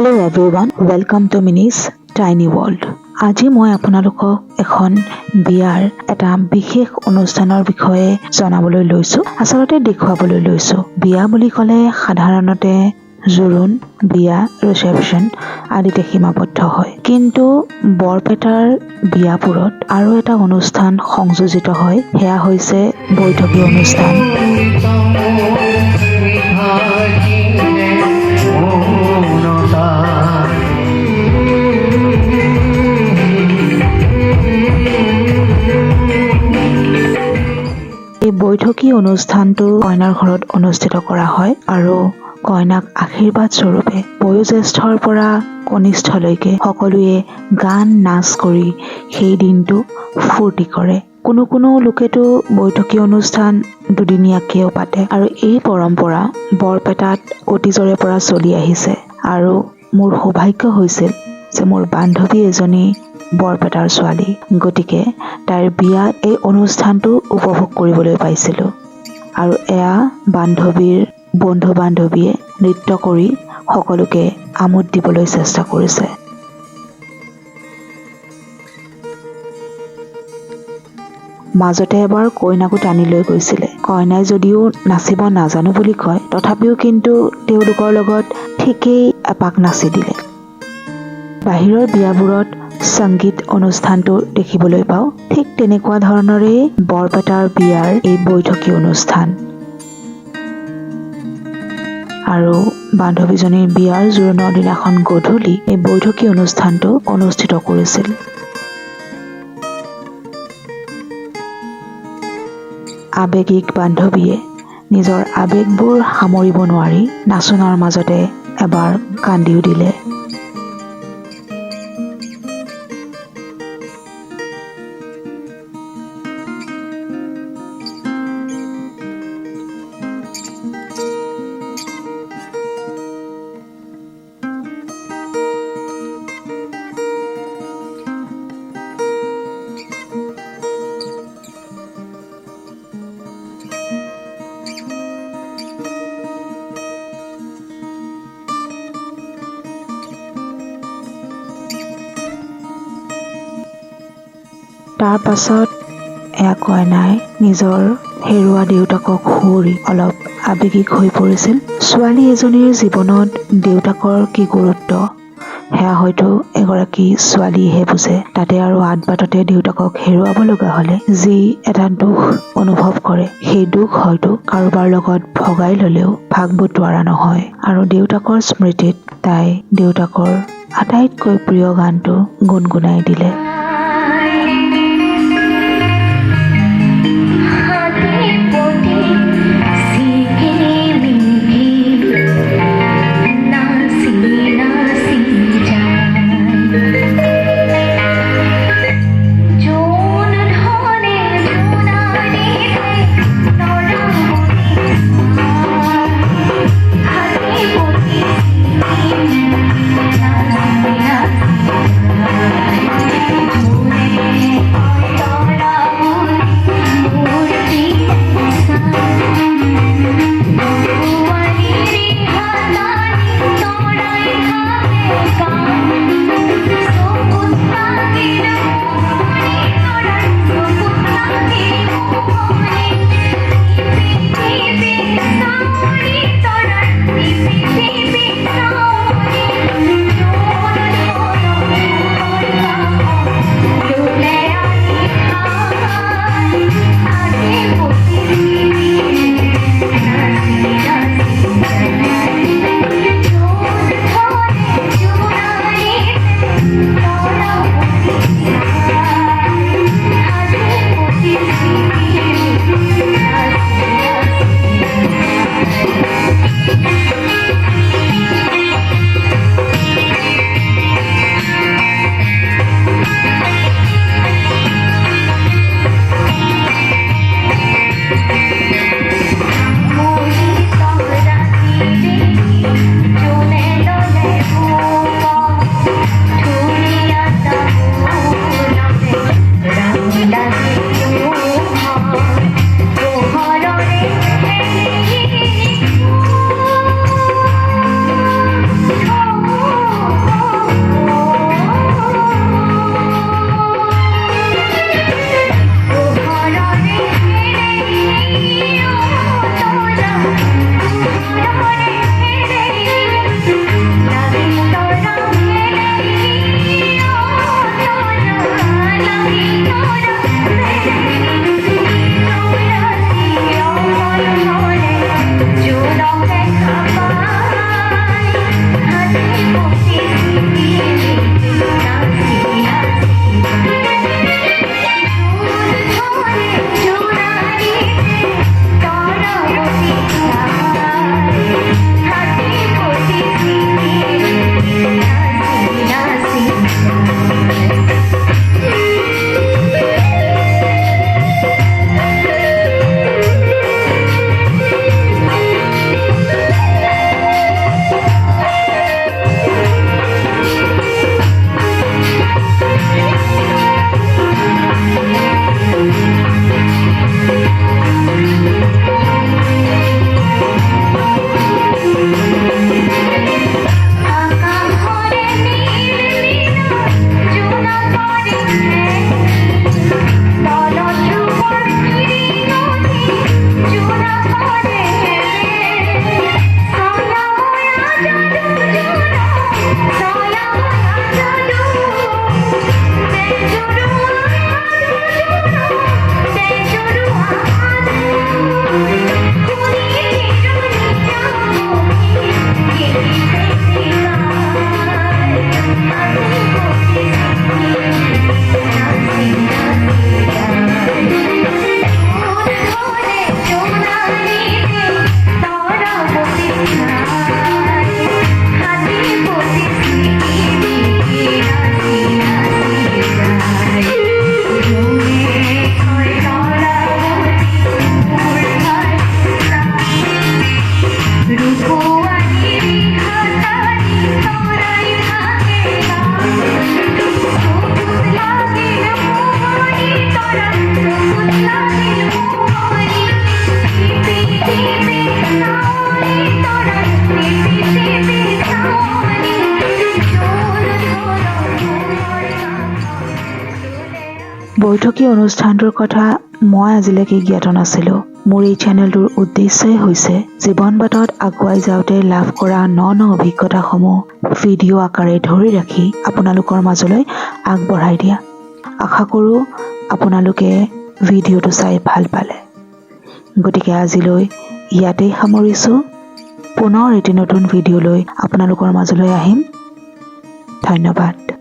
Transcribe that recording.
Hello everyone, welcome to Minnie's Tiny World. আজি মই আপোনালোকক এখন বিয়াৰ এটা বিশেষ অনুষ্ঠানৰ বিষয়ে জনাবলৈ লৈছো। আচলতে দেখুৱাবলৈ লৈছো। বিয়া বুলি ক'লে সাধাৰণতে জোৰোণ, বিয়া, ৰিসেপশ্যন আদিতে সীমাবদ্ধ হয়। কিন্তু বৰপেটাৰ বিয়াবোৰত আৰু এটা অনুষ্ঠান সংযোজিত হয়, সেয়া হৈছে বৈঠকী অনুষ্ঠান। এই বৈঠকী অনুষ্ঠানটো কইনাৰ ঘৰত অনুষ্ঠিত কৰা হয় আৰু কইনাক আশীৰ্বাদ স্বৰূপে বয়োজ্যেষ্ঠৰ পৰা কনিষ্ঠলৈকে সকলোৱে গান নাচ কৰি সেই দিনটো ফূৰ্তি কৰে। কোনো লোকেতো বৈঠকী অনুষ্ঠান দুদিনীয়াকেও পাতে আৰু এই পৰম্পৰা বৰপেটাত অতীজৰে পৰা চলি আহিছে। আৰু মোৰ সৌভাগ্য হৈছিল যে মোৰ বান্ধৱী এজনী বৰপেটাৰ ছোৱালী, গতিকে তাইৰ বিয়াত এই অনুষ্ঠানটো উপভোগ কৰিবলৈ পাইছিলোঁ। আৰু এয়া বান্ধৱীৰ বন্ধু বান্ধৱীয়ে নৃত্য কৰি সকলোকে আমোদ দিবলৈ চেষ্টা কৰিছে। মাজতে এবাৰ কইনাকো টানি লৈ গৈছিলে। কইনাই যদিও নাচিব নাজানো বুলি কয়, তথাপিও কিন্তু তেওঁলোকৰ লগত ঠিকেই এপাক নাচি দিলে। বাহিৰৰ বিয়াবোৰত সংগীত অনুষ্ঠানটো দেখিবলৈ পাওঁ, ঠিক তেনেকুৱা ধৰণৰেই বৰপেটাৰ বিয়াৰ এই বৈঠকী অনুষ্ঠান। আৰু বান্ধৱীজনীৰ বিয়াৰ জোৰোণৰ দিনাখন গধূলি এই বৈঠকী অনুষ্ঠানটো অনুষ্ঠিত কৰিছিল। আৱেগিক বান্ধৱীয়ে নিজৰ আৱেগবোৰ সামৰিব নোৱাৰি নাচোনৰ মাজতে এবাৰ কান্দিও দিলে। তাৰ পাছত এয়া কইনাই নিজৰ হেৰুৱা দেউতাকক সুঁৱৰি অলপ আৱেগিক হৈ পৰিছিল। ছোৱালী এজনীৰ জীৱনত দেউতাকৰ কি গুৰুত্ব সেয়া হয়তো এগৰাকী ছোৱালীয়েহে বুজে। তাতে আৰু আদবাটতে দেউতাকক হেৰুৱাব লগা হ'লে যি এটা দুখ অনুভৱ কৰে, সেই দুখ হয়তো কাৰোবাৰ লগত ভগাই ল'লেও ভাগ বতৰা নহয়। আৰু দেউতাকৰ স্মৃতিত তাই দেউতাকৰ আটাইতকৈ প্ৰিয় গানটো গুণগুণাই দিলে। বৈঠকী অনুষ্ঠানটোৰ কথা মই আজিলৈকে জ্ঞাত নাছিলোঁ। মোৰ এই চেনেলটোৰ উদ্দেশ্যই হৈছে জীৱন বাটত আগুৱাই যাওঁতে লাভ কৰা ন অভিজ্ঞতাসমূহ ভিডিঅ' আকাৰে ধৰি ৰাখি আপোনালোকৰ মাজলৈ আগবঢ়াই দিয়া। আশা কৰোঁ আপোনালোকে ভিডিঅ'টো চাই ভাল পালে। গতিকে আজিলৈ ইয়াতেই সামৰিছোঁ। পুনৰ এটি নতুন ভিডিঅ' লৈ আপোনালোকৰ মাজলৈ আহিম। ধন্যবাদ।